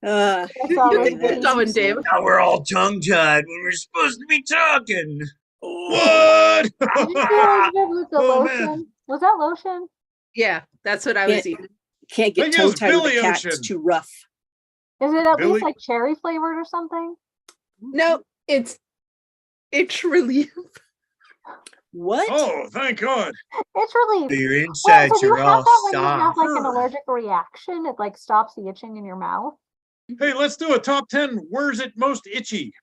Going, Dave. Now we're all tongue-tied when we're supposed to be talking. What? Did you realize it was the Oh, lotion? man. Was that lotion? Yeah, that's what I was eating. Can't get Think it was tongue-tied with Billy a cat. It's Ocean. too rough. Is it at Billy- least like cherry flavored or something? No, it's relief. What? Oh, thank God. It's relief. Your Wait, insides so do you are have all that when you have soft. like an allergic reaction? It like stops the itching in your mouth. Hey, let's do a top 10. Where's it most itchy?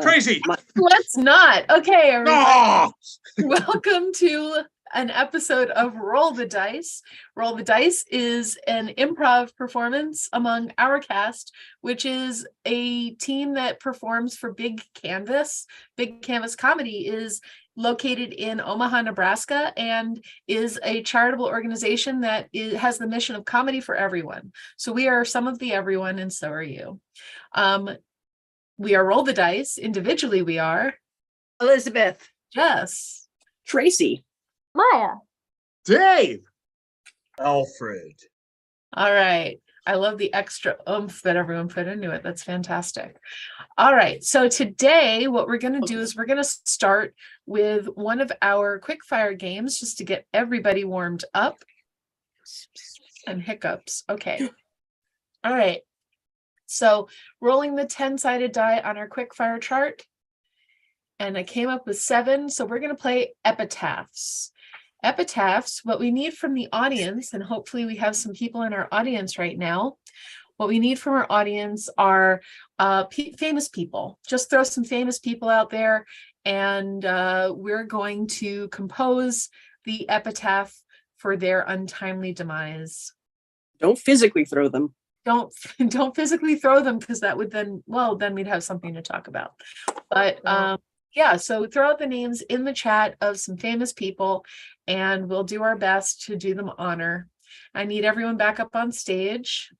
Tracy. Let's not. Okay, everybody. Oh! Welcome to an episode of Roll the Dice. Roll the Dice is an improv performance among our cast, which is a team that performs for Big Canvas. Big Canvas Comedy is located in Omaha, Nebraska, and is a charitable organization that has the mission of comedy for everyone. So we are some of the everyone, and so are you. We are Roll the Dice. Individually, we are Elizabeth. Jess, Tracy. Maya. Dave. Alfred. all right. I love the extra oomph that everyone put into it. That's fantastic. All right. So today, what we're going to do is we're going to start with one of our quick fire games just to get everybody warmed up. And hiccups. Okay. All right. So rolling the 10-sided die on our quick fire chart. And I came up with 7. So we're going to play epitaphs. Epitaphs, what we need from the audience, and hopefully we have some people in our audience right now. What we need from our audience are famous people. Just throw some famous people out there, and we're going to compose the epitaph for their untimely demise. Don't physically throw them. Don't physically throw them, because that would then we'd have something to talk about. But yeah, so throw out the names in the chat of some famous people, and we'll do our best to do them honor. I need everyone back up on stage.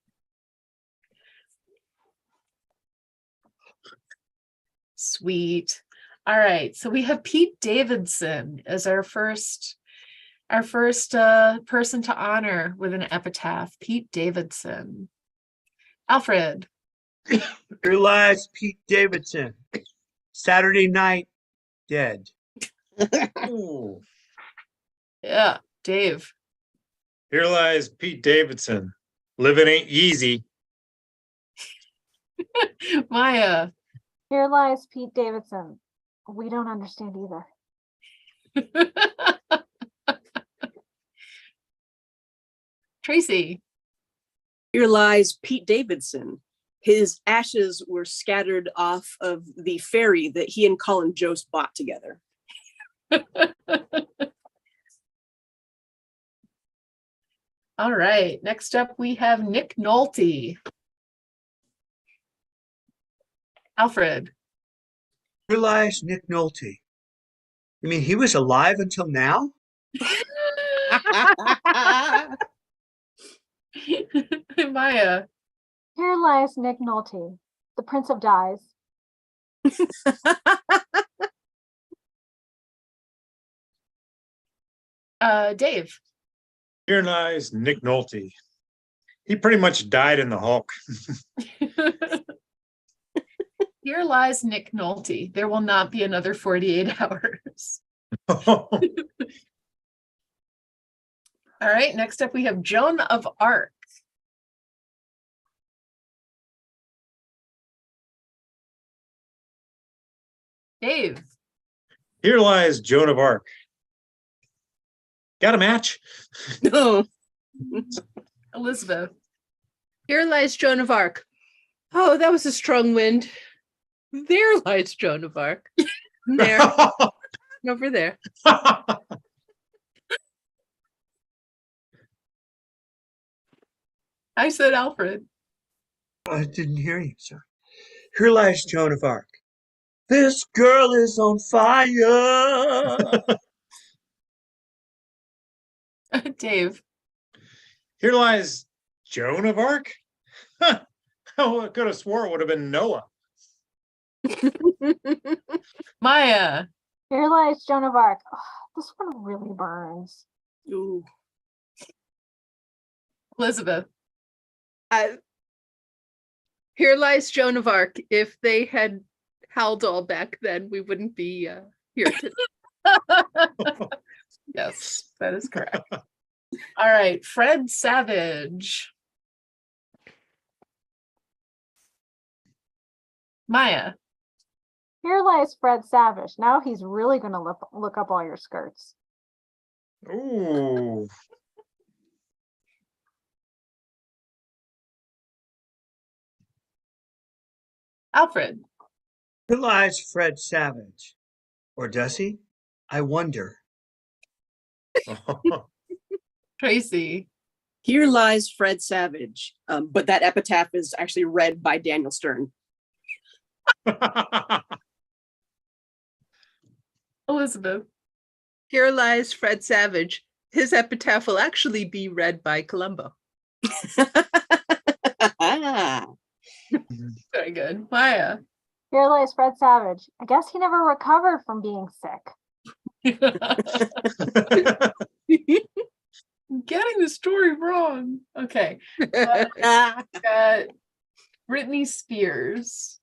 Sweet. All right, so we have Pete Davidson as our first person to honor with an epitaph. Pete Davidson. Alfred. Here lies Pete Davidson. Saturday night, dead. Ooh. Yeah, Dave. Here lies Pete Davidson. Living ain't easy. Maya. Here lies Pete Davidson. We don't understand either. Tracy. Here lies Pete Davidson. His ashes were scattered off of the ferry that he and Colin Jost bought together. All right, next up we have Nick Nolte. Alfred. Here lies Nick Nolte. You mean he was alive until now? Maya. Here lies Nick Nolte, the Prince of Dies. Dave. Here lies Nick Nolte. He pretty much died in the Hulk. Here lies Nick Nolte. There will not be another 48 hours. All right, next up we have Joan of Arc. Dave. Here lies Joan of Arc. Got a match? No. Elizabeth. Here lies Joan of Arc. Oh, that was a strong wind. There lies Joan of Arc. There. Over there. I said Alfred. I didn't hear you, sir. Here lies Joan of Arc. This girl is on fire. Dave. Here lies Joan of Arc? Huh. I could have swore it would have been Noah. Maya. Here lies Joan of Arc. Oh, this one really burns. Ooh. Elizabeth. Here lies Joan of Arc. If they had Haldol back then, we wouldn't be here today. Yes, that is correct. All right, Fred Savage. Maya. Here lies Fred Savage. Now he's really going to look up all your skirts. Ooh. Alfred. Here lies Fred Savage. Or does he? I wonder. Tracy. Here lies Fred Savage. But that epitaph is actually read by Daniel Stern. Elizabeth. Here lies Fred Savage. His epitaph will actually be read by Columbo. Very good. Maya. Here lies Fred Savage. I guess he never recovered from being sick. Getting the story wrong. Okay. Britney Spears.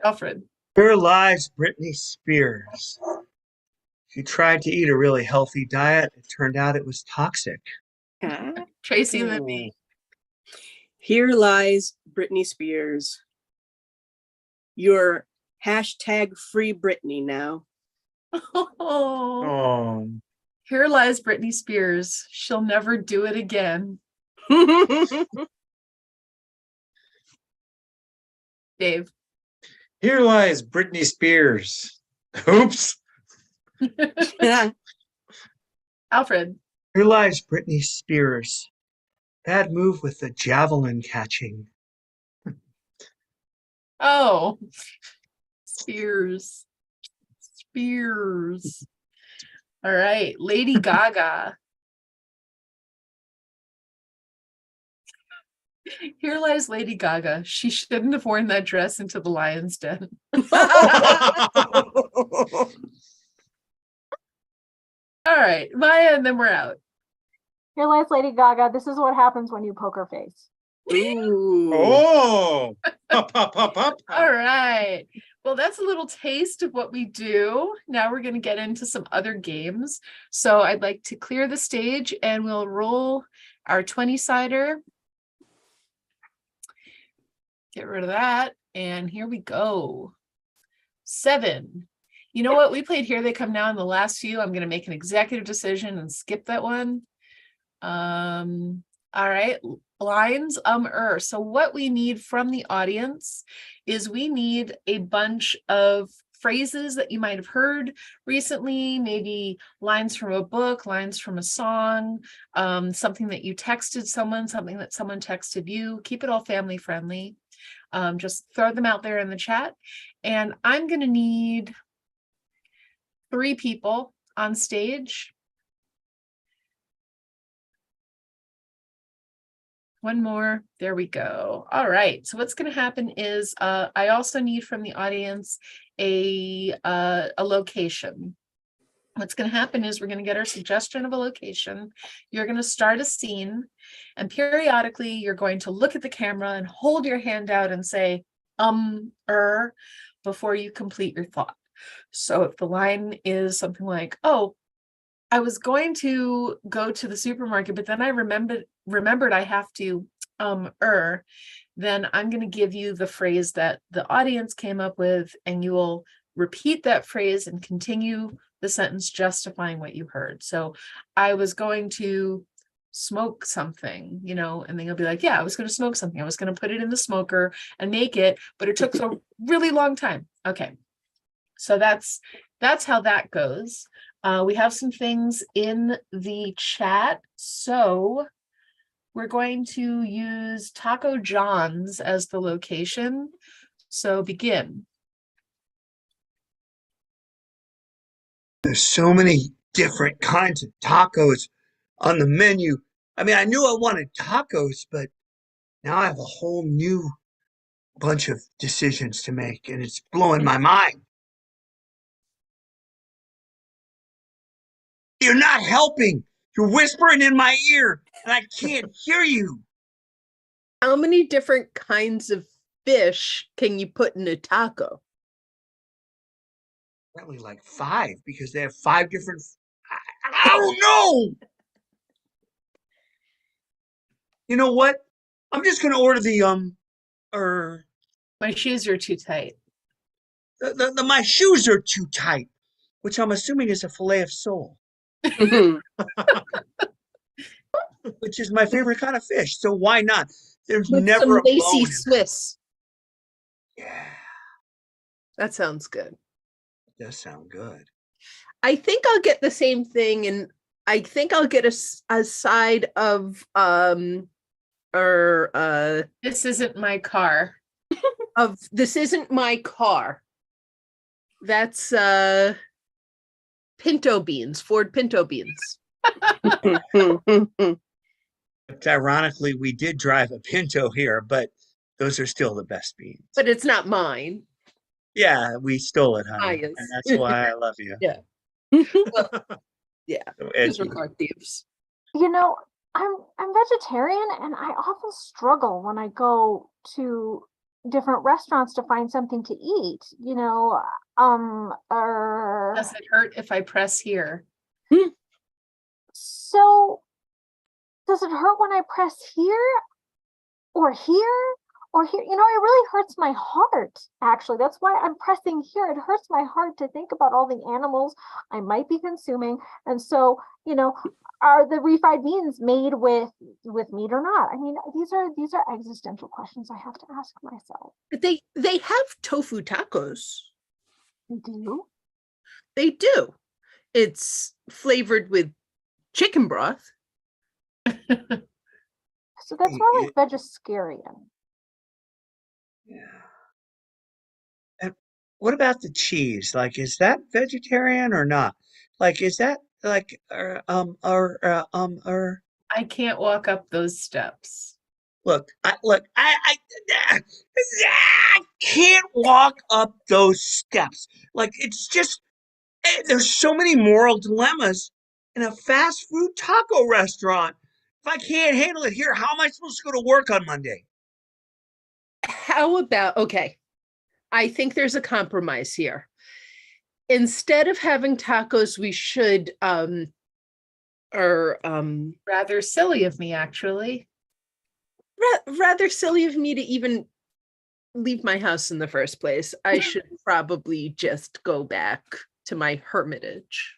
Alfred. Here lies Britney Spears. She tried to eat a really healthy diet. It turned out it was toxic. Tracy Libby. Here lies Britney Spears. You're hashtag free Britney now. Oh. Here lies Britney Spears. She'll never do it again. Dave. Here lies Britney Spears. Oops. Alfred. Here lies Britney Spears. Bad move with the javelin catching. Oh. Spears. Spears. All right. Lady Gaga. Here lies Lady Gaga. She shouldn't have worn that dress into the lion's den. All right, Maya, and then we're out. Here lies Lady Gaga. This is what happens when you poker face. Ooh. Oh. Pop, pop, pop, pop. All right. Well, that's a little taste of what we do. Now we're going to get into some other games. So I'd like to clear the stage and we'll roll our 20-sider. Get rid of that. And here we go. 7. You know what? We played Here They Come Now in the last few. I'm going to make an executive decision and skip that one. All right. Lines, So what we need from the audience is we need a bunch of phrases that you might have heard recently, maybe lines from a book, lines from a song, something that you texted someone, something that someone texted you. Keep it all family friendly. Just throw them out there in the chat. And I'm going to need 3 people on stage. One more. There we go. All right. So what's going to happen is I also need from the audience a location. What's going to happen is we're going to get our suggestion of a location. You're going to start a scene, and periodically you're going to look at the camera and hold your hand out and say before you complete your thought. So if the line is something like, "Oh, I was going to go to the supermarket, but then I remembered I have to then I'm going to give you the phrase that the audience came up with, and you will repeat that phrase and continue the sentence justifying what you heard. So I was going to smoke something, and then you'll be like, yeah, I was going to smoke something. I was going to put it in the smoker and make it, but it took a really long time. Okay. So that's how that goes. We have some things in the chat. So we're going to use Taco John's as the location. So begin. There's so many different kinds of tacos on the menu. I mean, I knew I wanted tacos, but now I have a whole new bunch of decisions to make, and it's blowing my mind. You're not helping. You're whispering in my ear, and I can't hear you. How many different kinds of fish can you put in a taco? Probably like 5 because they have 5 different. I don't know. You know what? I'm just gonna order the My shoes are too tight. my shoes are too tight, which I'm assuming is a fillet of sole, which is my favorite kind of fish. So why not? There's With never some a lacy bone in Swiss. Yeah, That sounds good. it does sound good. I think I'll get the same thing, and I think I'll get a side of This isn't my car. this isn't my car. That's pinto beans, Ford pinto beans. But ironically, we did drive a Pinto here, but those are still the best beans. But it's not mine. Yeah, we stole it, honey, Yes. and that's why I love you. Yeah. Yeah, So those edgy. are car thieves. You know, I'm vegetarian and I often struggle when I go to different restaurants to find something to eat, Does it hurt if I press here? so does it hurt when I press here or here or here? It really hurts my heart, actually. That's why I'm pressing here. It hurts my heart to think about all the animals I might be consuming. And so, are the refried beans made with meat or not? I mean, these are existential questions I have to ask myself. But they have tofu tacos. Do you? They do. It's flavored with chicken broth. So that's more like vegetarian. Yeah. And what about the cheese? Like, is that vegetarian or not? Like, is that like, I can't walk up those steps. I can't walk up those steps. Like, it's just, there's so many moral dilemmas in a fast food taco restaurant. If I can't handle it here, how am I supposed to go to work on Monday? How about, okay, I think there's a compromise here. Instead of having tacos, we should Rather silly of me, actually. rather silly of me to even leave my house in the first place. I should probably just go back to my hermitage.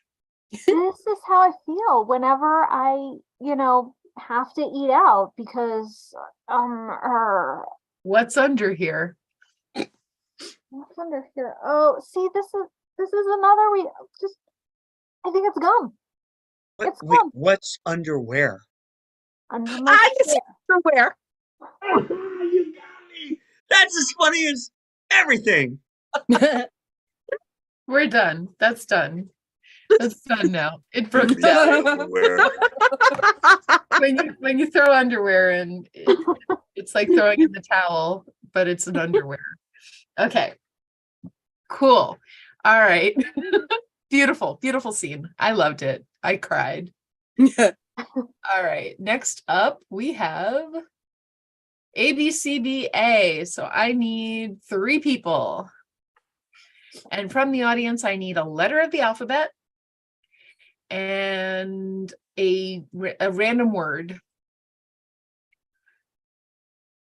This is how I feel whenever I, have to eat out because What's under here? what's under here? Oh, see, this is another I think it's gum. It's gum. What's underwear? Under my It's chair. underwear. You got me. That's as funny as everything. We're done. That's done. That's done now. It broke down. Underwear. When you throw underwear in, it's like throwing in the towel, but it's an underwear. Okay. Cool. All right. Beautiful, beautiful scene. I loved it. I cried. All right. Next up, we have ABCDA. So I need 3 people. And from the audience, I need a letter of the alphabet and a random word.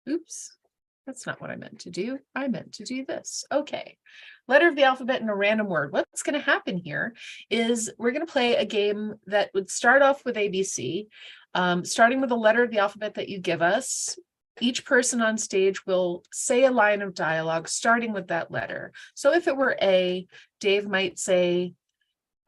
Oops, that's not what I meant to do. I meant to do this. Okay. Letter of the alphabet and a random word. What's going to happen here is we're going to play a game that would start off with ABC, starting with a letter of the alphabet that you give us. Each person on stage will say a line of dialogue starting with that letter. So if it were A, Dave might say,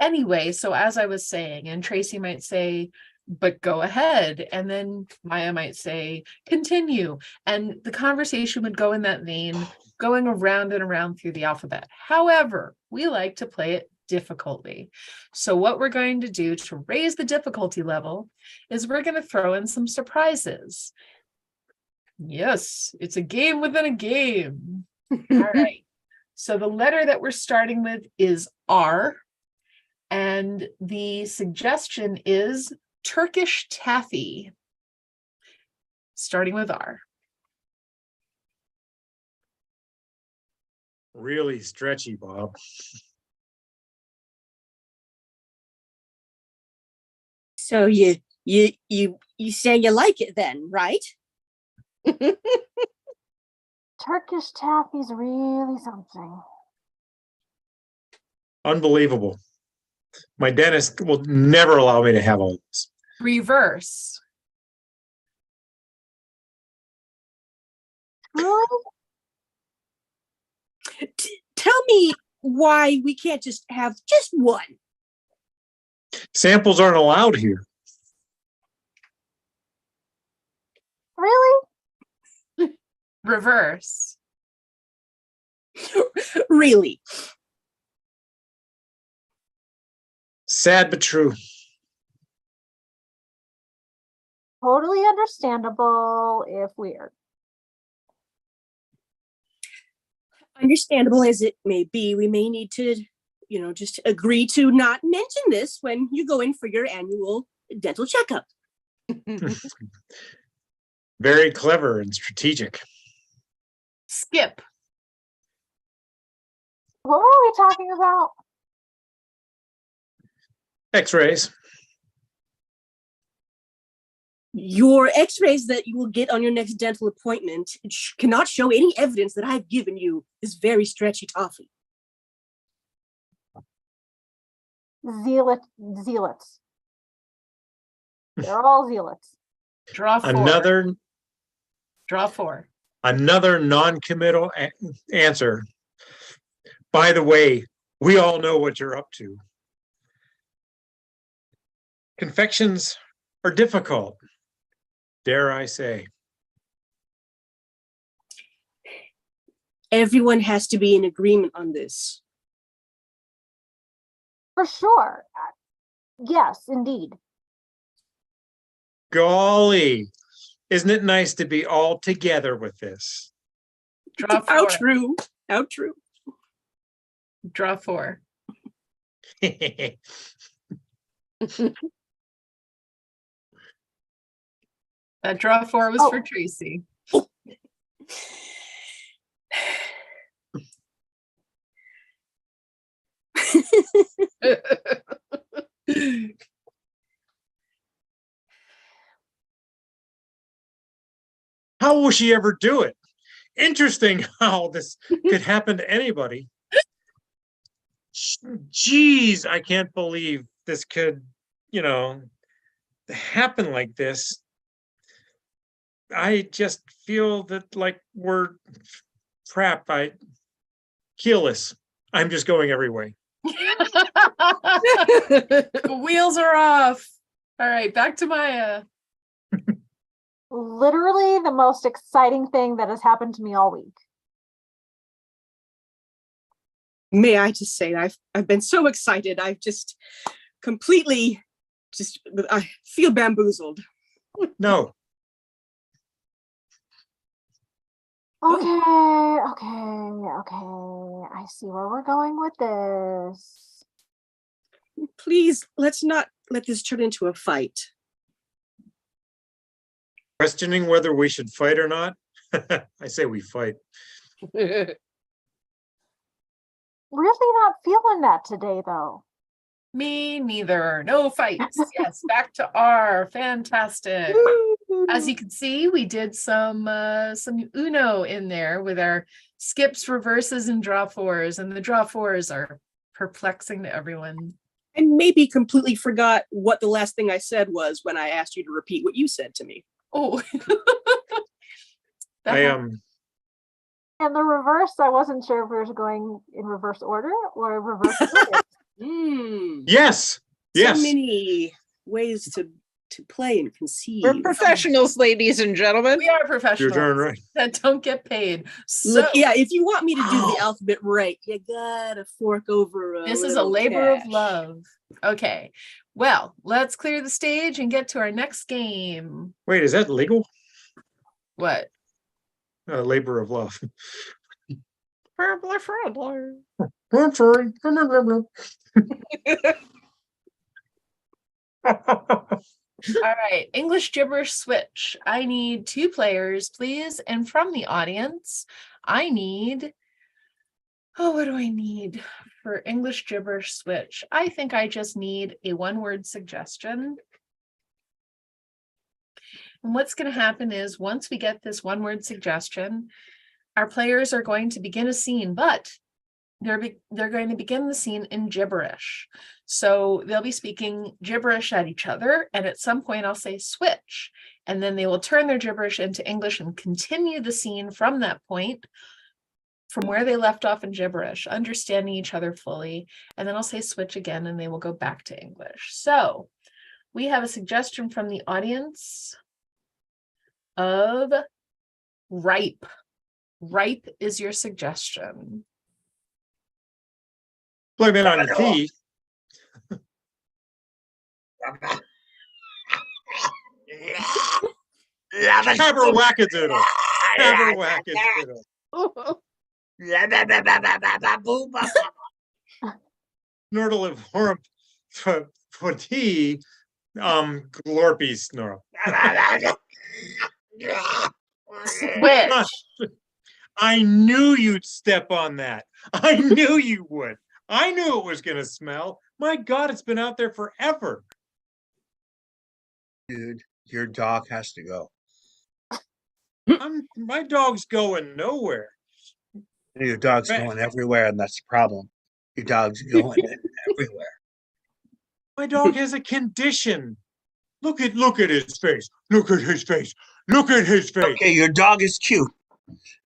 anyway, so as I was saying, and Tracy might say, but go ahead. And then Maya might say, continue. And the conversation would go in that vein, going around and around through the alphabet. However, we like to play it difficultly. So what we're going to do to raise the difficulty level is we're going to throw in some surprises. Yes, it's a game within a game. All right. So the letter that we're starting with is R. And the suggestion is Turkish taffy. Starting with R. Really stretchy, Bob. So you say you like it then, right? Turkish taffy's really something. Unbelievable. My dentist will never allow me to have all this. Reverse. Really? Tell me why we can't just have just one. Samples aren't allowed here. Really? Reverse. Really? Sad but true. Totally understandable if weird. Understandable as it may be, we may need to, just agree to not mention this when you go in for your annual dental checkup. Very clever and strategic. Skip. What were we talking about? X-rays. Your x-rays that you will get on your next dental appointment cannot show any evidence that I've given you this very stretchy toffee. Zealots. They're all zealots. Draw 4. Draw 4. Another non-committal answer. By the way, we all know what you're up to. Confections are difficult, dare I say. Everyone has to be in agreement on this. For sure. Yes, indeed. Golly, isn't it nice to be all together with this? Draw 4. How true. How true. Draw 4. That draw 4 was for Tracy. How will she ever do it? Interesting how this could happen to anybody. Geez, I can't believe this could, happen like this. I just feel that like we're trapped. Keyless. I'm just going every way. The wheels are off. All right, back to Maya. Literally the most exciting thing that has happened to me all week. May I just say, I've been so excited. I've just completely I feel bamboozled. No. Okay. I see where we're going with this. Please, let's not let this turn into a fight. Questioning whether we should fight or not? I say we fight. Really not feeling that today, though. Me neither. No fights. Yes, back to R. Fantastic. As you can see, we did some Uno in there with our skips, reverses, and draw 4s, and the draw 4s are perplexing to everyone. I maybe completely forgot what the last thing I said was when I asked you to repeat what you said to me. Oh. I And the reverse, I wasn't sure if we were going in reverse order or reverse order. Yes. Yes. So many ways to play and conceive. We're professionals, ladies and gentlemen. We are You're professionals darn right. that don't get paid. So Look, yeah, if you want me to do the alphabet right, you gotta fork over this is a little labor of cash. love. Okay. Well, let's clear the stage and get to our next game. Wait, is that legal? What? Labor of love. Friendly, friendly. I'm sorry. All right, English gibberish switch. I need 2 players, please. And from the audience, I need, oh, what do I need for English gibberish switch? I think I just need a 1-word suggestion. And what's going to happen is once we get this 1-word suggestion, our players are going to begin a scene, but they're going to begin the scene in gibberish. So they'll be speaking gibberish at each other, and at some point I'll say switch, and then they will turn their gibberish into English and continue the scene from that point, from where they left off in gibberish, understanding each other fully, and then I'll say switch again and they will go back to English. So we have a suggestion from the audience of ripe. Ripe is your suggestion. Blame it on your teeth. Caberwackadoodle. Caberwackadoodle. Snortalivorm for tea. Glorpy snort. Switch. I knew you'd step on that. I knew you would. I knew it was gonna smell. My God, it's been out there forever. Dude, your dog has to go. My dog's going nowhere. Your dog's Right. going everywhere, and that's the problem. Your dog's going everywhere. My dog has a condition. Look at his face. Look at his face. Look at his face. Okay, your dog is cute,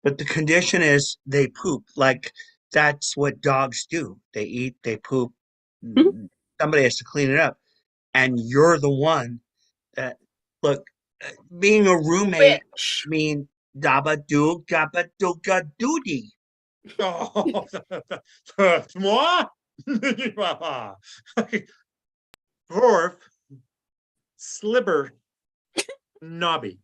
but the condition is they poop. Like, that's what dogs do. They eat, they poop. Somebody has to clean it up. And you're the one that, look, being a roommate Switch. mean dabba doo gabba dooga doody. Oh, moi? Dwarf, slibber, knobby.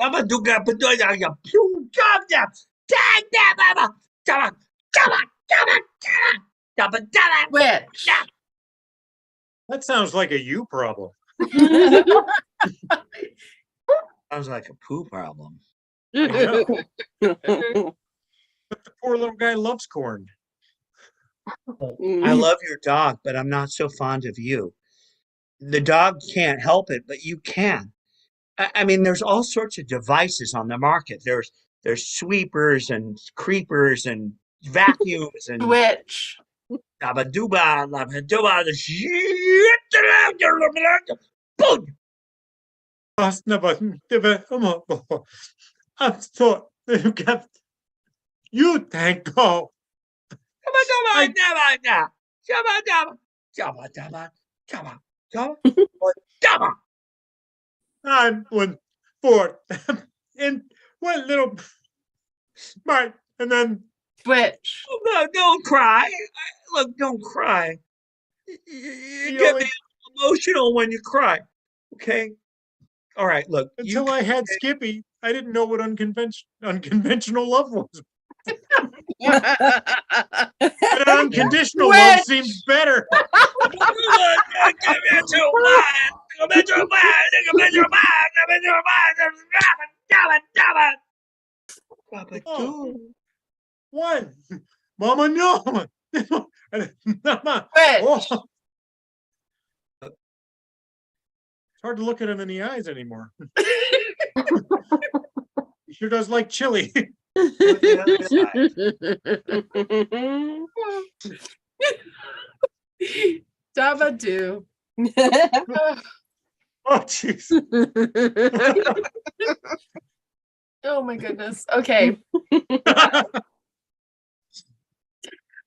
Dabba dooga badooga ya pew gabba tag dabba dabba dabba dabba dabba. Switch. That sounds like a you problem. Sounds like a poo problem. I know. But the poor little guy loves corn. I love your dog, but I'm not so fond of you. The dog can't help it, but you can. I mean, there's all sorts of devices on the market. There's sweepers and creepers and vacuums and Switch. dabaduba, labaduba, the shit. Boom! Fast never, I thought you kept. You thank God. I went for and went little smart, and then Switch. No, don't cry. Look, don't cry. You get me emotional when you cry. Okay? All right, look. until I had Skippy, I didn't know what unconventional love was. But unconditional love Switch. seems better. Oh. One, Mama, no. Mama. Switch. Oh. It's hard to look at him in the eyes anymore. He sure does like chili. Dabba do. Oh, jeez. Oh my goodness. Okay.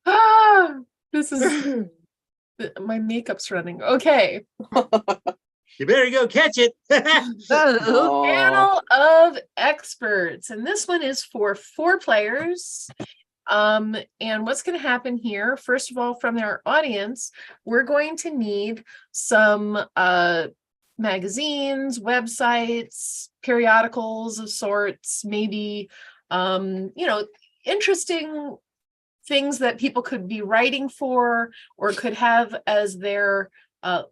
Ah, this is my makeup's running. Okay. You better go catch it. Panel of experts, and this one is for 4 players. And what's going to happen here, first of all, from our audience, we're going to need some magazines, websites, periodicals of sorts, maybe interesting things that people could be writing for or could have as their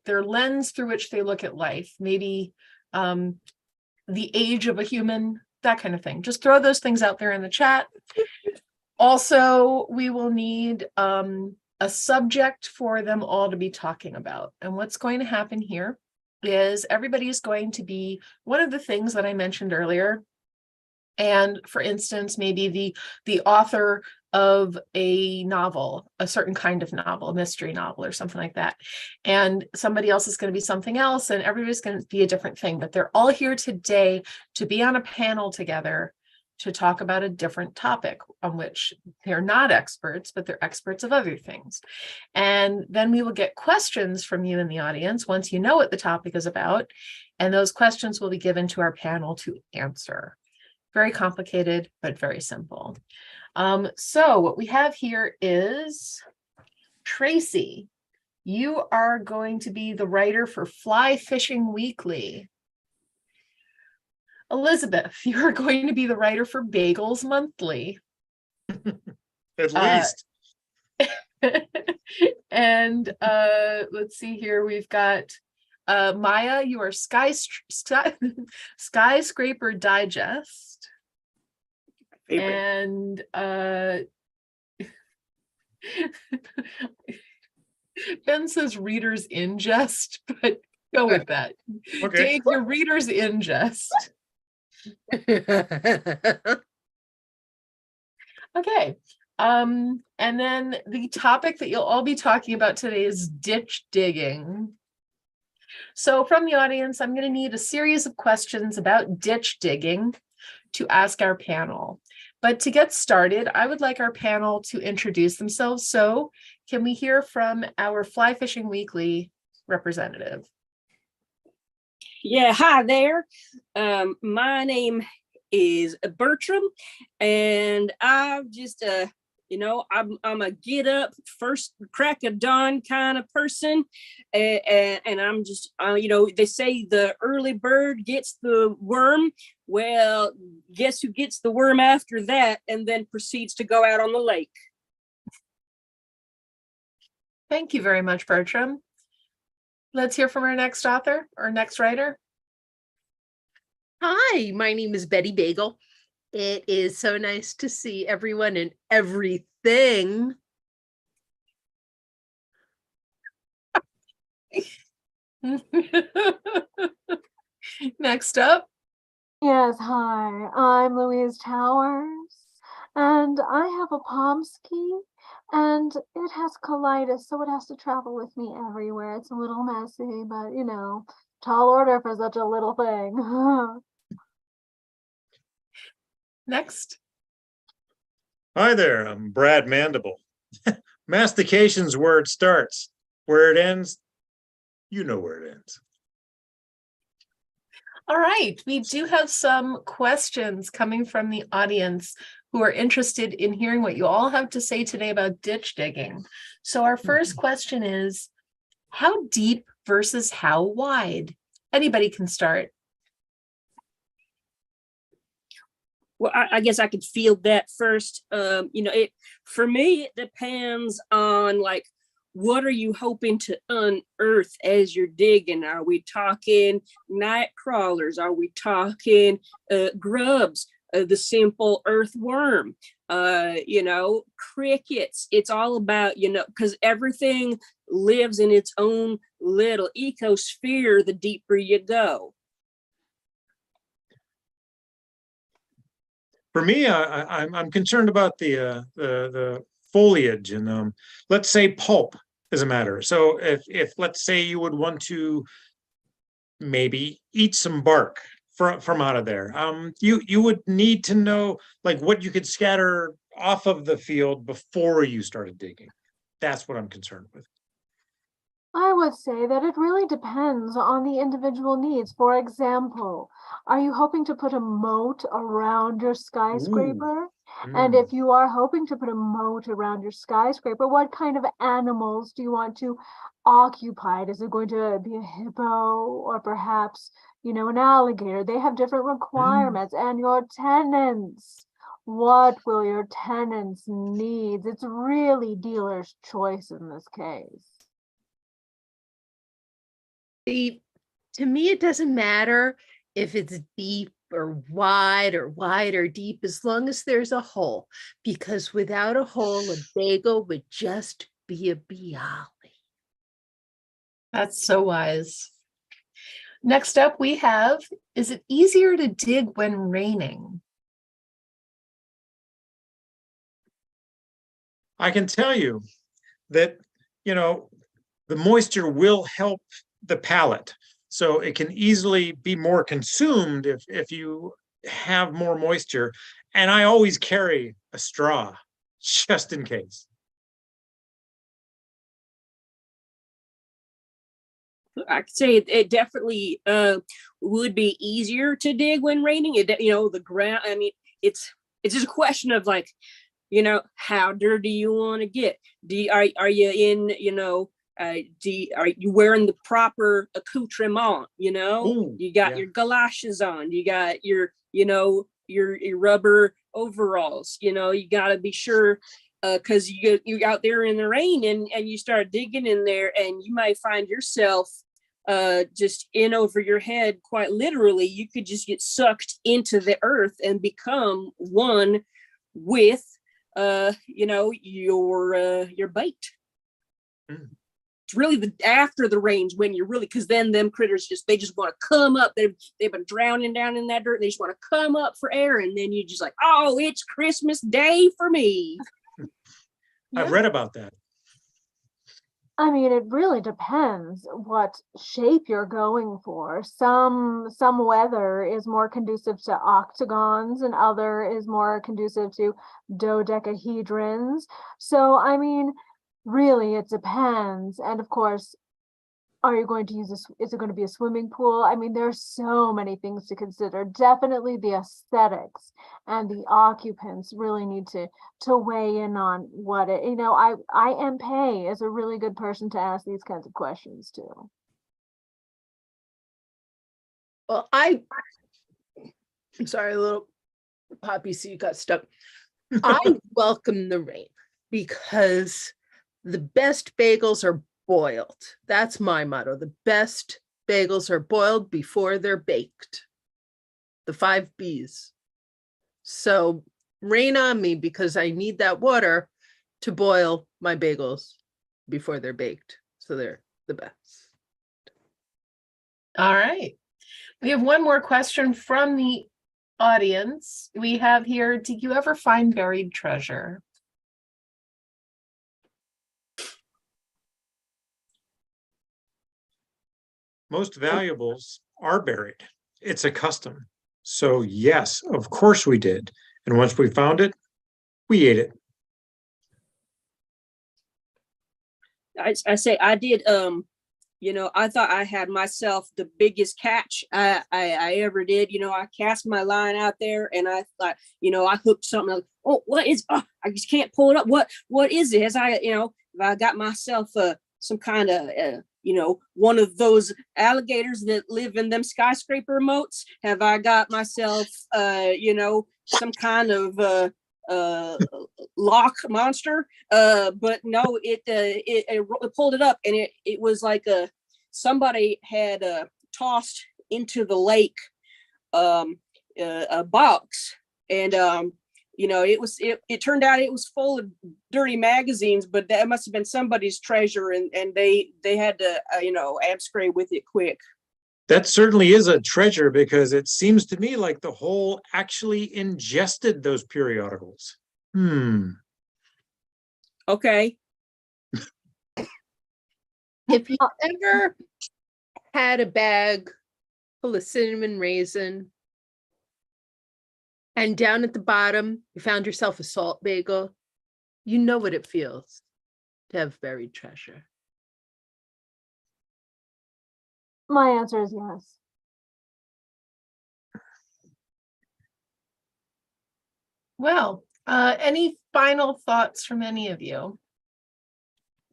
their lens through which they look at life, maybe the age of a human, that kind of thing. Just throw those things out there in the chat. Also, we will need a subject for them all to be talking about. And what's going to happen here is everybody is going to be one of the things that I mentioned earlier. And for instance, maybe the author of a novel, a certain kind of novel, a mystery novel or something like that. And somebody else is going to be something else, and everybody's going to be a different thing. But they're all here today to be on a panel together to talk about a different topic on which they're not experts, but they're experts of other things. And then we will get questions from you in the audience once you know what the topic is about. And those questions will be given to our panel to answer. Very complicated, but very simple. So what we have here is Tracy. You are going to be the writer for Fly Fishing Weekly. Elizabeth, you are going to be the writer for Bagels Monthly. At least. And let's see here, we've got Maya, you are Skyscraper Digest. Favorite. And Ben says Reader's Ingest, but go with that. Okay. Dave, your Reader's Ingest. Okay. And then the topic that you'll all be talking about today is ditch digging. So from the audience, I'm going to need a series of questions about ditch digging to ask our panel. But to get started, I would like our panel to introduce themselves. So can we hear from our Fly Fishing Weekly representative? Yeah, hi there. My name is Bertram, and I've just I'm a get up first crack of dawn kind of person, and I'm just they say the early bird gets the worm. Well, guess who gets the worm after that and then proceeds to go out on the lake? Thank you very much, Bertram. Let's hear from our next author or next writer. Hi, my name is Betty Bagel. It is so nice to see everyone and everything. Next up. Yes, hi, I'm Louise Towers, and I have a Pomsky, and it has colitis, so it has to travel with me everywhere. It's a little messy, but tall order for such a little thing. Next. Hi there, I'm Brad Mandible. Mastication's where it starts. Where it ends, you know where it ends. All right, we do have some questions coming from the audience who are interested in hearing what you all have to say today about ditch digging. So our first question is, how deep versus how wide? Anybody can start. Well, I guess I could field that first. For me, it depends on what are you hoping to unearth as you're digging? Are we talking night crawlers? Are we talking grubs? The simple earthworm? Crickets? It's all about, because everything lives in its own little ecosphere the deeper you go. For me, I'm concerned about the foliage and let's say pulp is a matter. So if let's say you would want to maybe eat some bark from out of there, you would need to know what you could scatter off of the field before you started digging. That's what I'm concerned with. I would say that it really depends on the individual needs. For example, are you hoping to put a moat around your skyscraper? And if you are hoping to put a moat around your skyscraper, what kind of animals do you want to occupy it? Is it going to be a hippo or perhaps, an alligator? They have different requirements. And your tenants, what will your tenants need? It's really dealer's choice in this case. See, to me, it doesn't matter if it's deep or wide or deep, as long as there's a hole. Because without a hole, a bagel would just be a bialy. That's so wise. Next up we have, is it easier to dig when raining? I can tell you that, you know, the moisture will help the palate. So it can easily be more consumed if you have more moisture. And I always carry a straw just in case. I could say it definitely would be easier to dig when raining. The ground. I mean, it's just a question of like, how dirty you want to get. Are you in? Are you wearing the proper accoutrement? Ooh, You got yeah. your galoshes on. You got your your rubber overalls. You got to be sure. Because you're out there in the rain and you start digging in there and you might find yourself just in over your head, quite literally. You could just get sucked into the earth and become one with your bait. Mm. It's really after the rains when you're really, because then them critters they just want to come up. They've been drowning down in that dirt. And they just want to come up for air, and then you just like, oh, it's Christmas Day for me. I've read about that. I mean, it really depends what shape you're going for. Some weather is more conducive to octagons and other is more conducive to dodecahedrons. So, I mean, really, it depends. And of course, are you going to use this? Is it going to be a swimming pool? I mean, there's so many things to consider. Definitely the aesthetics and the occupants really need to weigh in on what it, IMPay is a really good person to ask these kinds of questions to. Well, I'm sorry, little poppy seed got stuck. I welcome the rain because the best bagels are boiled. That's my motto. The best bagels are boiled before they're baked. The 5 B's. So rain on me because I need that water to boil my bagels before they're baked. So they're the best. All right. We have one more question from the audience. We have here, did you ever find buried treasure? Most valuables are buried. It's a custom. So yes, of course we did. And once we found it, we ate it. I say I did. I thought I had myself the biggest catch I ever did. I cast my line out there and I thought, I hooked something. Like, oh, what is? Oh, I just can't pull it up. What is it? As if I got myself some kind of one of those alligators that live in them skyscraper moats? Have I got myself some kind of lock monster? But no, it pulled it up and it was like somebody had tossed into the lake a box, and it turned out it was full of dirty magazines, but that must have been somebody's treasure, and they had to abscond with it quick. That certainly is a treasure because it seems to me like the hole actually ingested those periodicals. Okay. If you ever had a bag full of cinnamon raisin and down at the bottom you found yourself a salt bagel, you know what it feels to have buried treasure. My answer is yes. Well, any final thoughts from any of you?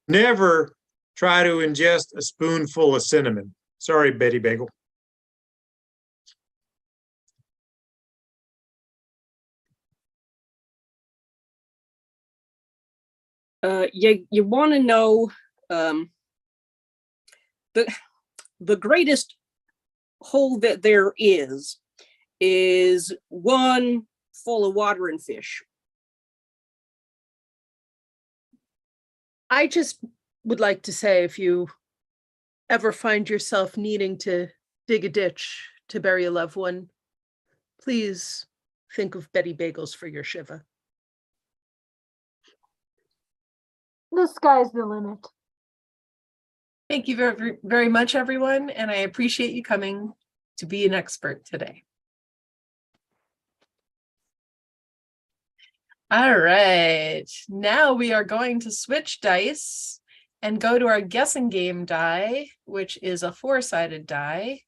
Never try to ingest a spoonful of cinnamon. Sorry, Betty Bagel. You want to know the the greatest hole that there is one full of water and fish. I just would like to say, if you ever find yourself needing to dig a ditch to bury a loved one, please think of Betty Bagels for your Shiva. The sky's the limit. Thank you very, very much, everyone, and I appreciate you coming to be an expert today. All right, now we are going to switch dice and go to our guessing game die, which is a 4-sided die,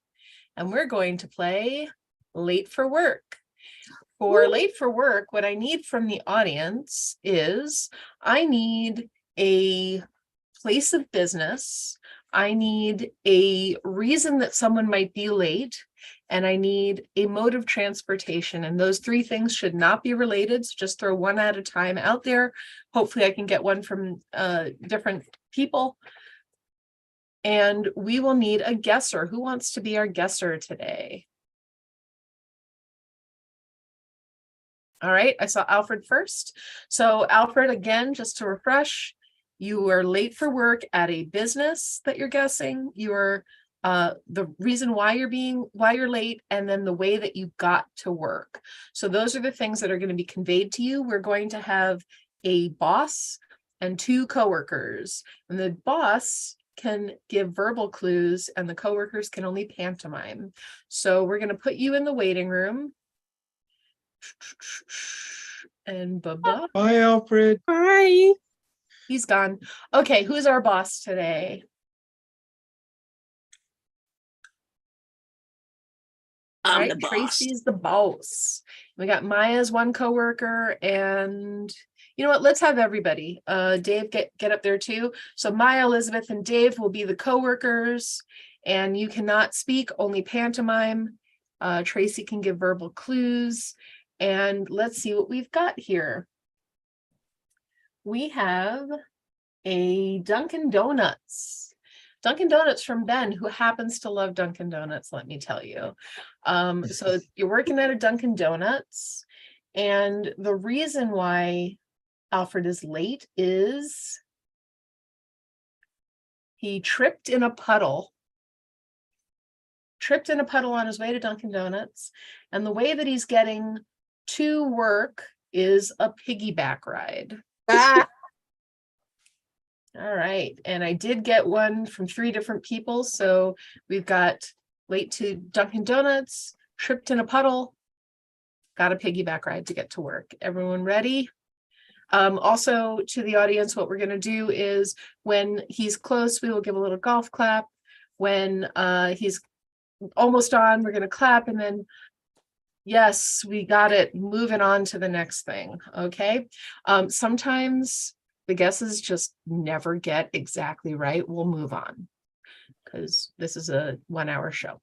and we're going to play Late for Work. For Late for Work, what I need from the audience is I need a place of business, I need a reason that someone might be late, and I need a mode of transportation. And those 3 things should not be related. So just throw one at a time out there. Hopefully I can get one from different people. And we will need a guesser. Who wants to be our guesser today? All right, I saw Alfred first. So Alfred, again, just to refresh, you are late for work at a business that you're guessing. You're the reason why you're late, and then the way that you got to work. So those are the things that are going to be conveyed to you. We're going to have a boss and 2 coworkers, and the boss can give verbal clues and the coworkers can only pantomime. So we're going to put you in the waiting room. And bye-bye. Bye, Alfred. Bye. He's gone. Okay, who's our boss today? All I'm right, the boss. Tracy's the boss. We got Maya's one coworker, and you know what? Let's have everybody. Dave, get up there too. So Maya, Elizabeth, and Dave will be the coworkers, and you cannot speak, only pantomime. Tracy can give verbal clues, and let's see what we've got here. We have a Dunkin' Donuts. Dunkin' Donuts from Ben, who happens to love Dunkin' Donuts, let me tell you. So you're working at a Dunkin' Donuts, and the reason why Alfred is late is he tripped in a puddle on his way to Dunkin' Donuts, and the way that he's getting to work is a piggyback ride. Ah, All right, and I did get one from 3 different people. So we've got late to Dunkin' Donuts, tripped in a puddle, got a piggyback ride to get to work. Everyone ready? Also to the audience, what we're going to do is when he's close, we will give a little golf clap. When he's almost on, we're going to clap, and then yes, we got it. Moving on to the next thing. Okay. Sometimes the guesses just never get exactly right. We'll move on because this is a 1-hour show.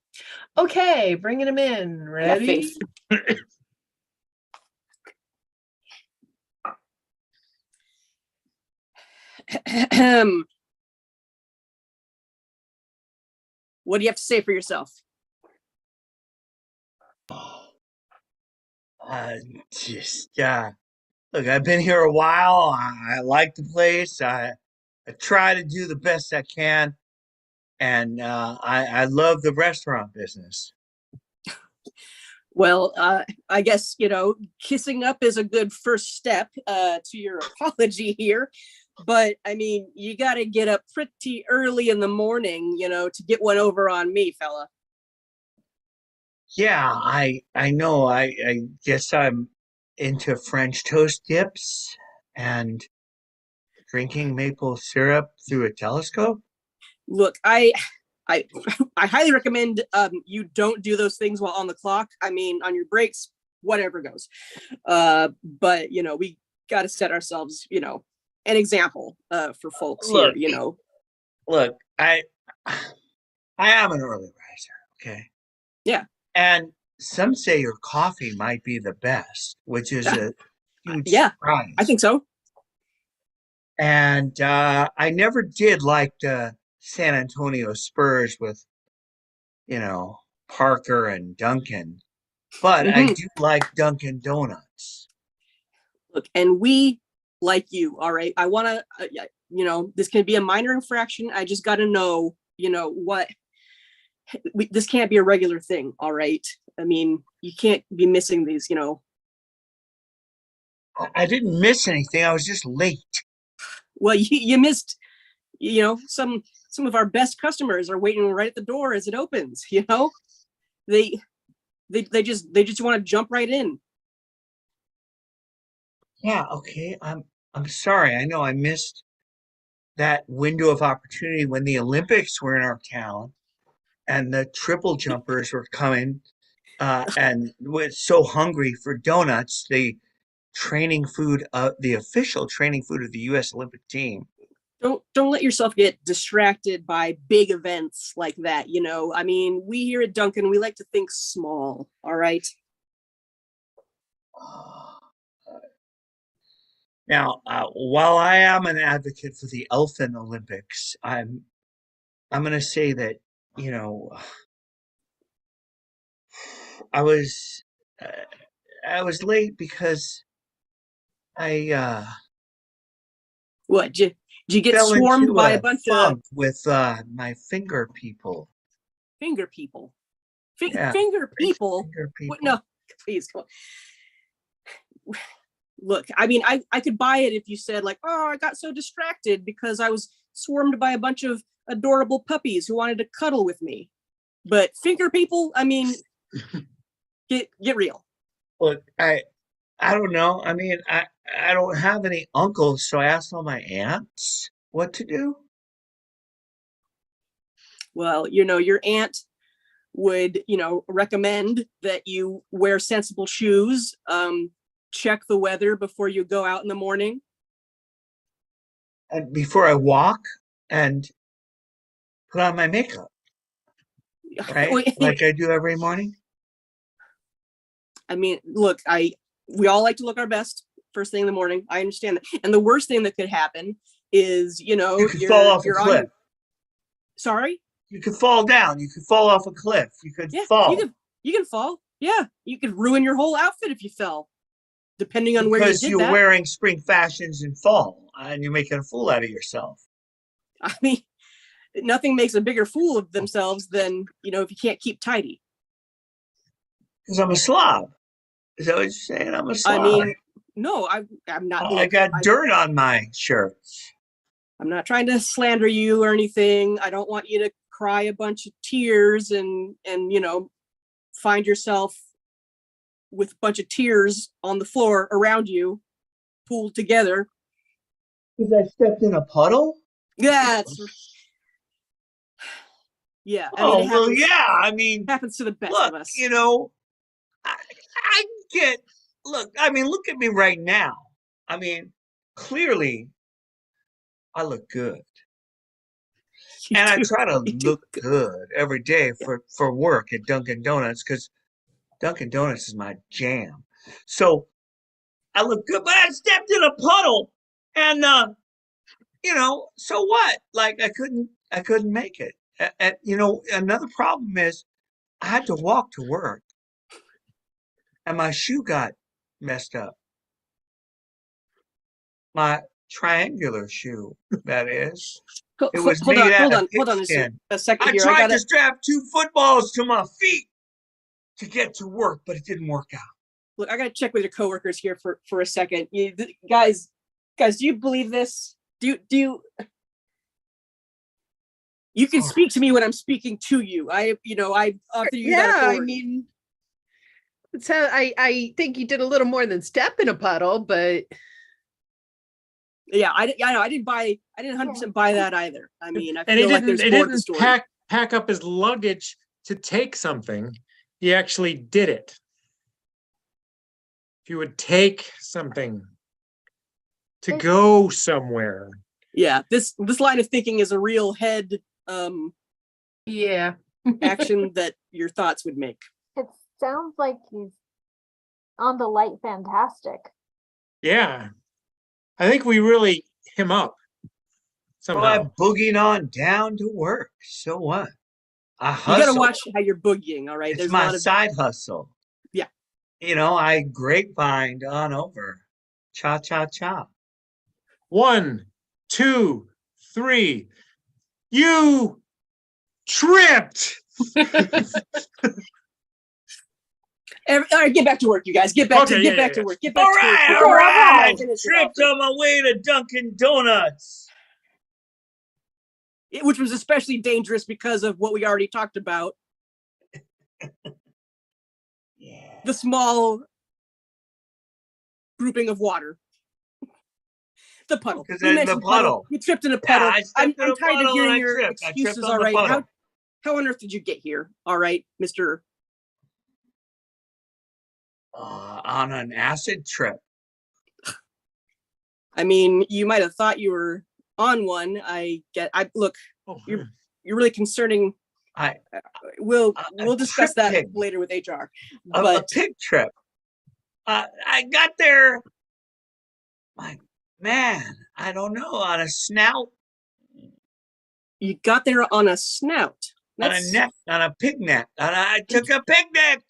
Okay, bringing him in. Ready? What do you have to say for yourself? Look, I've been here a while. I like the place. I try to do the best I can, and I love the restaurant business. Well, I guess, kissing up is a good first step to your apology here. But I mean, you got to get up pretty early in the morning, to get one over on me, fella. Yeah, I know. I guess I'm into French toast dips and drinking maple syrup through a telescope. Look, I highly recommend you don't do those things while on the clock. I mean, on your breaks, whatever goes. But we got to set ourselves, an example for folks Look, here. Look, I am an early riser. Okay. Yeah. And some say your coffee might be the best, which is a huge Yeah, surprise. I think so. And I never did like the San Antonio Spurs with Parker and Dunkin', but I Mhm. do like Dunkin' Donuts. Look, and we like you, all right? I want to, this can be a minor infraction. I just got to know, what this can't be a regular thing, all right? I mean, you can't be missing these. I didn't miss anything. I was just late. Well, you missed, some of our best customers are waiting right at the door as it opens. They just want to jump right in. Yeah, okay. I'm sorry. I know I missed that window of opportunity when the Olympics were in our town and the triple jumpers were coming and was so hungry for donuts, the official training food of the US Olympic team. Don't let yourself get distracted by big events like that. I mean, we here at Duncan, we like to think small. All right. Now, while I am an advocate for the Elfin Olympics, I'm going to say that, you know, I was uh, I was late because I What? Did you get fell swarmed into by a a bunch of funk with my finger people. finger people? Yeah, Finger big people? finger What? people. No, please. Come on. Look, I mean, I could buy it if you said like, oh, I got so distracted because I was swarmed by a bunch of adorable puppies who wanted to cuddle with me. But finger people, I mean, get real. Look, I don't know. I mean, I don't have any uncles, so I asked all my aunts what to do. Well, your aunt would, recommend that you wear sensible shoes, check the weather before you go out in the morning. And before I walk and put on my makeup, right? Like I do every morning. I mean, look, we all like to look our best first thing in the morning. I understand that. And the worst thing that could happen is, You could fall off a you're cliff. Sorry? You could fall down. You could fall off a cliff. You could Yeah, fall you can fall. Yeah, you could ruin your whole outfit if you fell, depending on where you because did you're that. wearing spring fashions and fall, and you're making a fool out of yourself. I mean, nothing makes a bigger fool of themselves than, if you can't keep tidy. Because I'm a slob. Is that what you're saying? I'm a I slob. mean, no, I'm not. I got dirt on my shirts. I'm not trying to slander you or anything. I don't want you to cry a bunch of tears and find yourself with a bunch of tears on the floor around you, pooled together. Because I stepped in a puddle? Yeah, yeah. I mean, Oh, it well, happens, yeah. I mean, happens to the best look, of us. I get, look, I mean, look at me right now. I mean, clearly, I look good. You And I do- try to you do look good every day for work at Dunkin' Donuts because Dunkin' Donuts is my jam. So I look good, but I stepped in a puddle and so what? Like I couldn't make it. And another problem is I had to walk to work and my shoe got messed up. My triangular shoe, that is. It was Hold on, made out hold of on, hold on pigskin. a second I here. tried to strap 2 footballs to my feet to get to work, but it didn't work out. Look, I gotta check with your coworkers here for a second. Guys, do you believe this? Do you? You can speak to me when I'm speaking to you. I offer you that Yeah, authority. I mean, it's how I think you did a little more than step in a puddle, but Yeah, I know. I didn't 100% buy that either. I mean, I And he feel like didn't, there's he more to the didn't story. pack up his luggage to take something. He actually did it. If you would take something to go somewhere. Yeah, this line of thinking is a real head Yeah. action that your thoughts would make. It sounds like he's on the light fantastic. Yeah. I think we really him up So I somehow. boogied on down to work. So what? I You hustle. gotta watch how you're boogieing, all right? It's There's a my lot of side hustle. Yeah. You know, I grapevine on over. Cha cha cha. 1, 2, 3. You tripped. all right, get back to work, you guys. Get back to Okay, get yeah, back yeah, to yeah. work. Get back All to right, work. all right. Finish it Tripped off. on my way to Dunkin' Donuts. Which was especially dangerous because of what we already talked about. Yeah. The small grouping of water. The puddle. Because You the mentioned puddle. You tripped in a Yeah, puddle. I stepped in I'm a tired of puddle and hearing I your tripped. I tripped excuses. on All the right. puddle. How on earth did you get here? All right, Mr. On an acid trip. I mean, you might have thought you were on one. Look, Oh, you're really concerning. I We'll a discuss trip that pig. later with HR. a But pig trip. I got there. My man, I don't know, on a snout, you got there on a snout. on a neck, on a picnic. And I took a picnic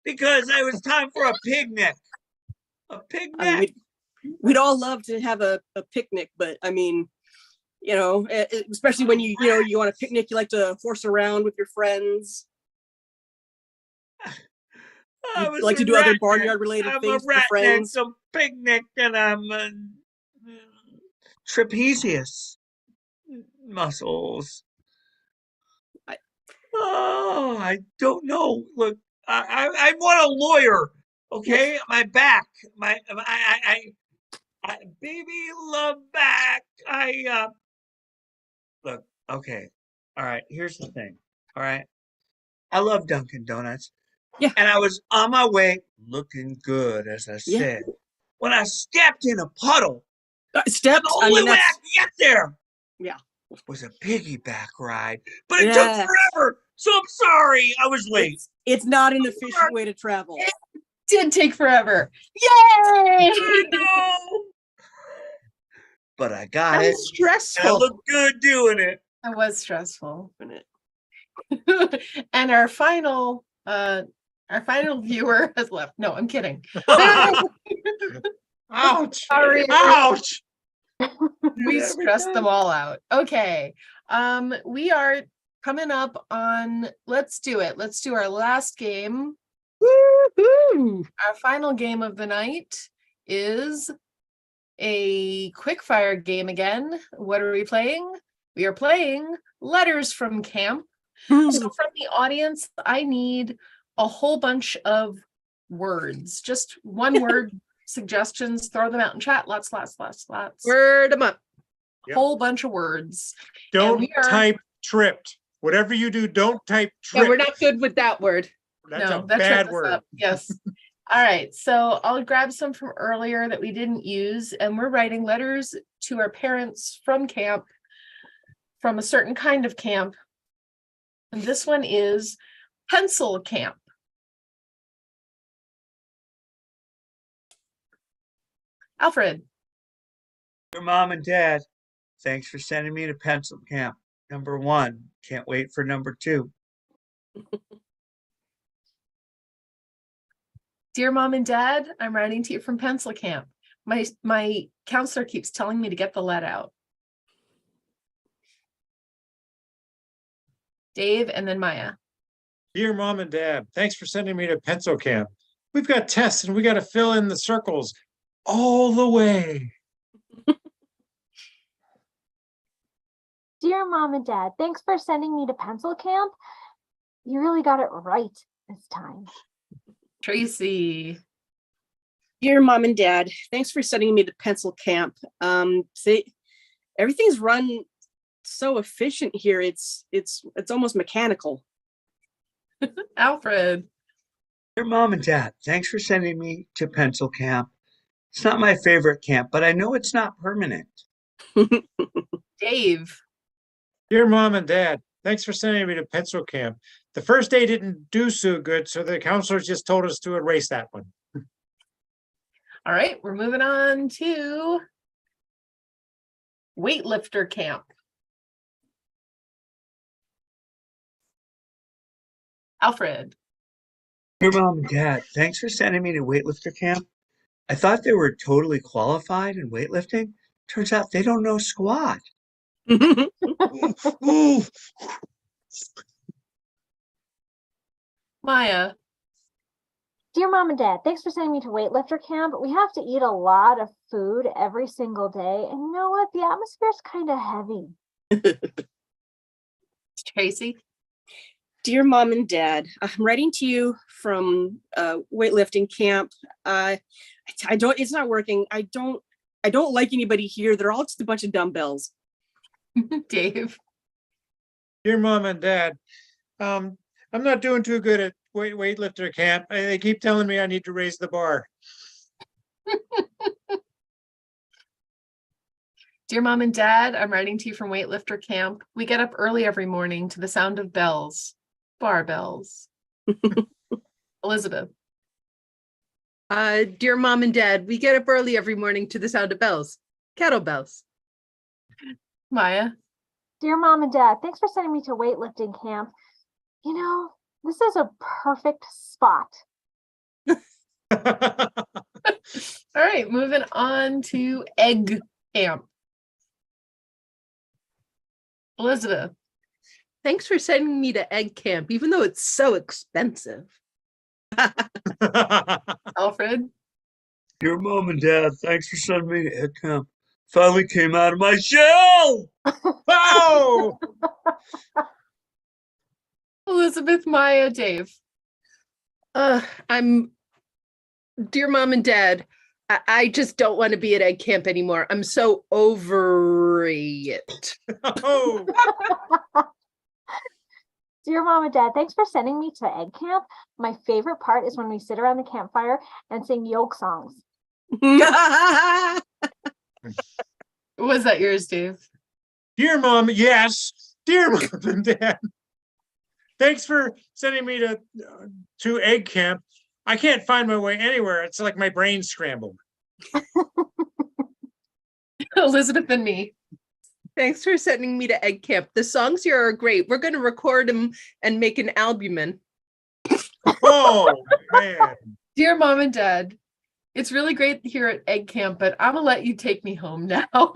because it was time for a picnic. A I picnic. mean, we'd all love to have a picnic, but I mean, you know, especially when you on a picnic, you like to horse around with your friends. I You was like a to do other ratnik. barnyard related I'm things a with your ratnik, friends. a picnic, and I'm a trapezius muscles. Oh, I don't know. Look, I want a lawyer. Okay, my back, baby love back. Look. Okay, all right. Here's the thing. All right, I love Dunkin' Donuts. Yeah. And I was on my way, looking good, as I Yeah. said, when I stepped in a puddle. Steps. The I only mean, way I that's could get there. Yeah. Was a piggyback ride, but it Yeah. took forever. So I'm sorry, I was late. it's not an efficient way to travel. Did take forever. Yay! I know. But I got That it. was stressful. And I look good doing it. It was stressful. And our final viewer has left. No, I'm kidding. Ouch. Sorry. Ouch. We stressed them all out. Okay. We are coming up on, let's do it. Let's do our last game. Woo-hoo. Our final game of the night is a quick fire game again. What are we playing? We are playing Letters from Camp. So from the audience, I need a whole bunch of words, just one word suggestions, throw them out in chat. Lots. Word them up. Yep. Whole bunch of words. Don't we are- type tripped. Whatever you do, don't type Yeah, tripped. we're not good with that word. That's a that bad tripped us word. up. Yes. All right. So I'll grab some from earlier that we didn't use, and we're writing letters to our parents from camp, from a certain kind of camp. And this one is pencil camp. Alfred. Dear Mom and Dad, thanks for sending me to pencil camp. Number 1. Can't wait for number 2. Dear Mom and Dad, I'm writing to you from pencil camp. My counselor keeps telling me to get the lead out. Dave and then Maya. Dear Mom and Dad, thanks for sending me to pencil camp. We've got tests and we got to fill in the circles all the way. Dear Mom and Dad, thanks for sending me to pencil camp. You really got it right this time. Tracy. Dear Mom and Dad, thanks for sending me to pencil camp. Everything's run so efficient here. It's almost mechanical. Alfred. Dear Mom and Dad, thanks for sending me to pencil camp. It's not my favorite camp, but I know it's not permanent. Dave. Dear Mom and Dad, thanks for sending me to pencil camp. The first day didn't do so good, so the counselors just told us to erase that one. All right, we're moving on to weightlifter camp. Alfred. Dear Mom and Dad, thanks for sending me to weightlifter camp. I thought they were totally qualified in weightlifting. Turns out they don't know squat. Ooh. Maya. Dear Mom and Dad, thanks for sending me to weightlifter camp. We have to eat a lot of food every single day. And you know what? The atmosphere's kind of heavy. Tracy. Dear Mom and Dad, I'm writing to you from weightlifting camp. I don't. It's not working. I don't like anybody here. They're all just a bunch of dumbbells. Dave. Dear Mom and Dad, I'm not doing too good at weightlifter camp. They keep telling me I need to raise the bar. Dear Mom and Dad, I'm writing to you from weightlifter camp. We get up early every morning to the sound of bells, bar bells. Elizabeth. Dear Mom and Dad, we get up early every morning to the sound of bells, kettlebells. Maya. Dear Mom and Dad, thanks for sending me to weightlifting camp. You know, this is a perfect spot. All right, moving on to egg camp. Elizabeth. Thanks for sending me to egg camp, even though it's so expensive. Alfred. Dear Mom and Dad, thanks for sending me to egg camp. Finally came out of my shell. Wow! Elizabeth, Maya, Dave. Dear Mom and Dad, I just don't want to be at egg camp anymore. I'm so over it. Oh, Dear Mom and Dad, thanks for sending me to egg camp. My favorite part is when we sit around the campfire and sing yoke songs. Was that yours, Dave? dear Mom, yes. Dear Mom and Dad, thanks for sending me to egg camp. I can't find my way anywhere. It's like my brain scrambled. Elizabeth and me. Thanks for sending me to egg camp. The songs here are great. We're going to record them and make an albumin. Oh, man. Dear Mom and Dad, it's really great here at egg camp, but I'm gonna let you take me home now.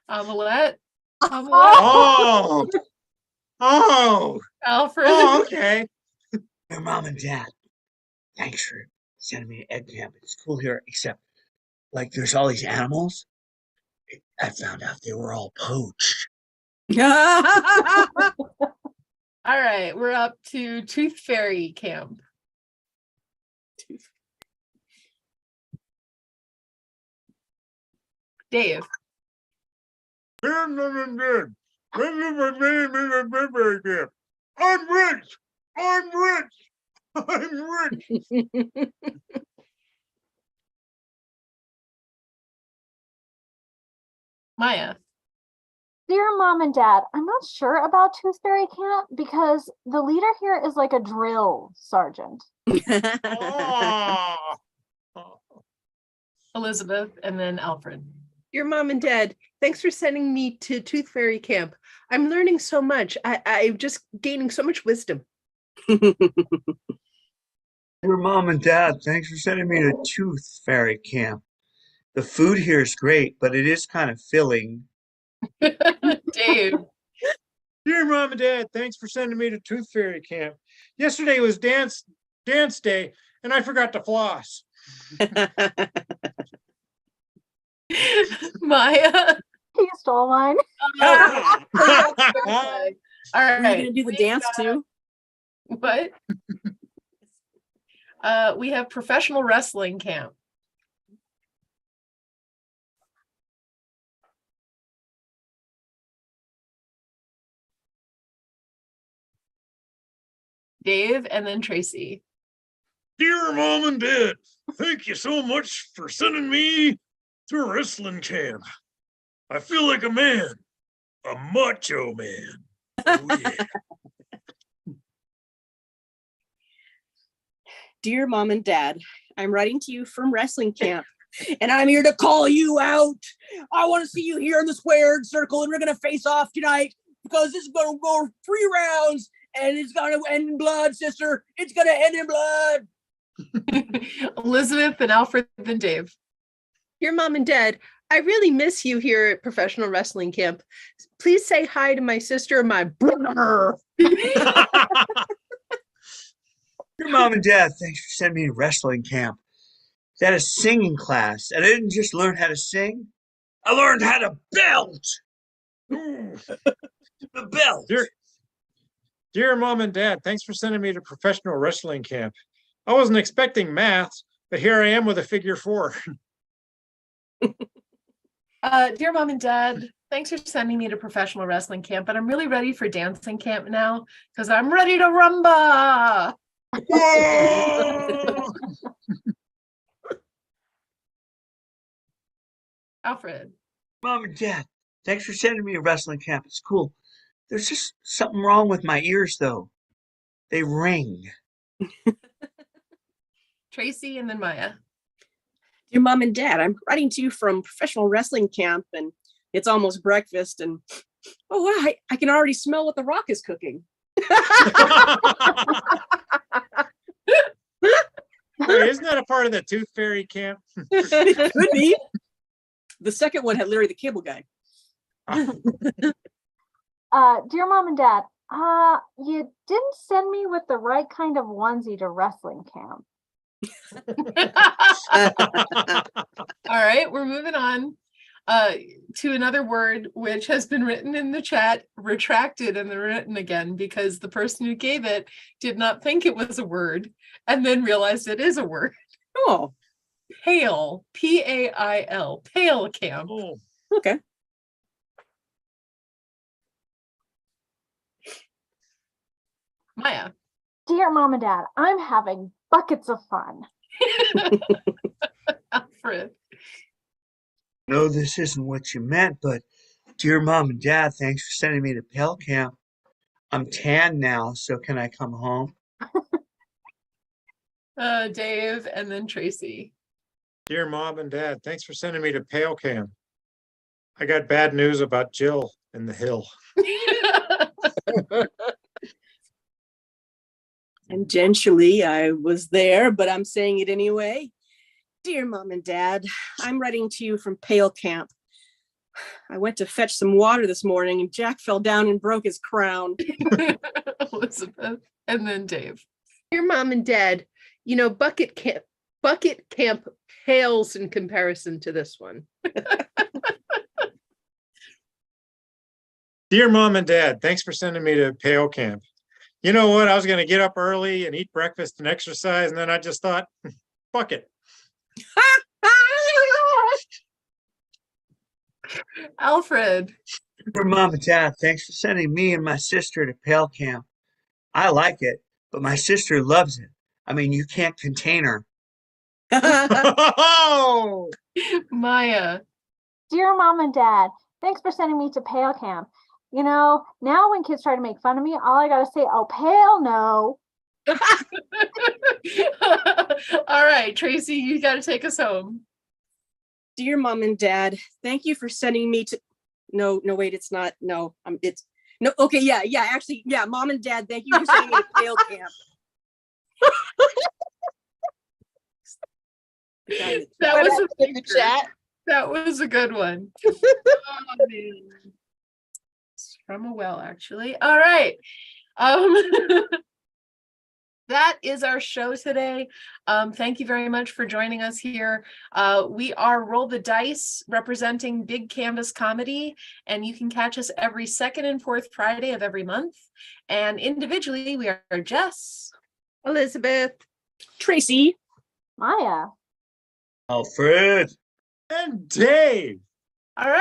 Omelette. Oh, oh, Alfred. oh, okay. Dear Mom and Dad, thanks for sending me to egg camp. It's cool here, except like there's all these animals. I found out they were all poached. All right, we're up to Tooth Fairy camp. Dave. Dear Mom and Dad, thank you for sending me to birthday camp. I'm rich. I'm rich. I'm rich. Maya. Dear Mom and Dad, I'm not sure about Tooth Fairy camp because the leader here is like a drill sergeant. Oh. Elizabeth, and then Alfred. Dear Mom and Dad, thanks for sending me to Tooth Fairy camp. I'm learning so much. I'm just gaining so much wisdom. Dear Mom and Dad, thanks for sending me to Tooth Fairy camp. The food here is great, but it is kind of filling. Dave. Dear Mom and Dad, thanks for sending me to Tooth Fairy camp. Yesterday was dance day, and I forgot to floss. Maya. He stole mine. All Are you right. gonna do the dance too? What? We have professional wrestling camp. Dave and then Tracy. Dear Mom and Dad, thank you so much for sending me to wrestling camp. I feel like a man, a macho man. Oh, yeah. Dear Mom and Dad, I'm writing to you from wrestling camp, and I'm here to call you out. I want to see you here in the squared circle, and we're gonna face off tonight because this is gonna go 3 rounds, and it's gonna end in blood, sister. It's gonna end in blood. Elizabeth and Alfred and Dave. Your mom and dad, I really miss you here at professional wrestling camp. Please say hi to my sister and my brother. Your mom and dad, thanks for sending me to wrestling camp. They had a singing class, and I didn't just learn how to sing. I learned how to belt. The belt. Dear Mom and Dad, thanks for sending me to professional wrestling camp. I wasn't expecting math, but here I am with a figure 4. Dear Mom and Dad, thanks for sending me to professional wrestling camp, but I'm really ready for dancing camp now because I'm ready to rumba. Whoa! Alfred. Mom and Dad, thanks for sending me to wrestling camp. It's cool. There's just something wrong with my ears, though. They ring. Tracy and then Maya. Dear Mom and Dad, I'm writing to you from professional wrestling camp, and it's almost breakfast, and oh wow, I can already smell what the Rock is cooking. Wait, isn't that a part of the Tooth Fairy camp? It could be. The second one had Larry the Cable Guy. Dear Mom and Dad, you didn't send me with the right kind of onesie to wrestling camp. All right, we're moving on to another word which has been written in the chat, retracted, and then written again because the person who gave it did not think it was a word and then realized it is a word. Oh, Pale, P-A-I-L, pale camp. Oh, okay. Maya. Dear Mom and Dad, I'm having buckets of fun. Alfred. No, this isn't what you meant, but dear Mom and Dad, thanks for sending me to Pell Camp. I'm tan now, so can I come home? Dave and then Tracy. dear Mom and Dad, thanks for sending me to Pale Camp. I got bad news about Jill in the hill. And gently, I was there, but I'm saying it anyway. Dear Mom and Dad, I'm writing to you from Pale Camp. I went to fetch some water this morning and Jack fell down and broke his crown. Elizabeth and then Dave. Your mom and dad, you know, bucket camp pales in comparison to this one. Dear Mom and Dad, thanks for sending me to Pale Camp. You know what? I was going to get up early and eat breakfast and exercise, and then I just thought, fuck it. Alfred. Dear Mom and Dad, thanks for sending me and my sister to Pale Camp. I like it, but my sister loves it. I mean, you can't contain her. Oh, Maya. Dear Mom and Dad, thanks for sending me to Pale Camp. You know, now when kids try to make fun of me, all I gotta say, oh, pale no. All right, Tracy, you got to take us home. Dear Mom and Dad, thank you for sending me to, no, wait, it's not, no, it's, no, okay, yeah, actually, yeah, Mom and Dad, thank you for sending me to Pale Camp. That was in the chat. That was a good one. Oh, man. It's from a well, actually. All right. That is our show today. Thank you very much for joining us here. We are Roll the Dice, representing Big Canvas Comedy, and you can catch us every second and fourth Friday of every month. And individually, we are Jess, Elizabeth, Tracy, Maya. Alfred. and Dave. all right.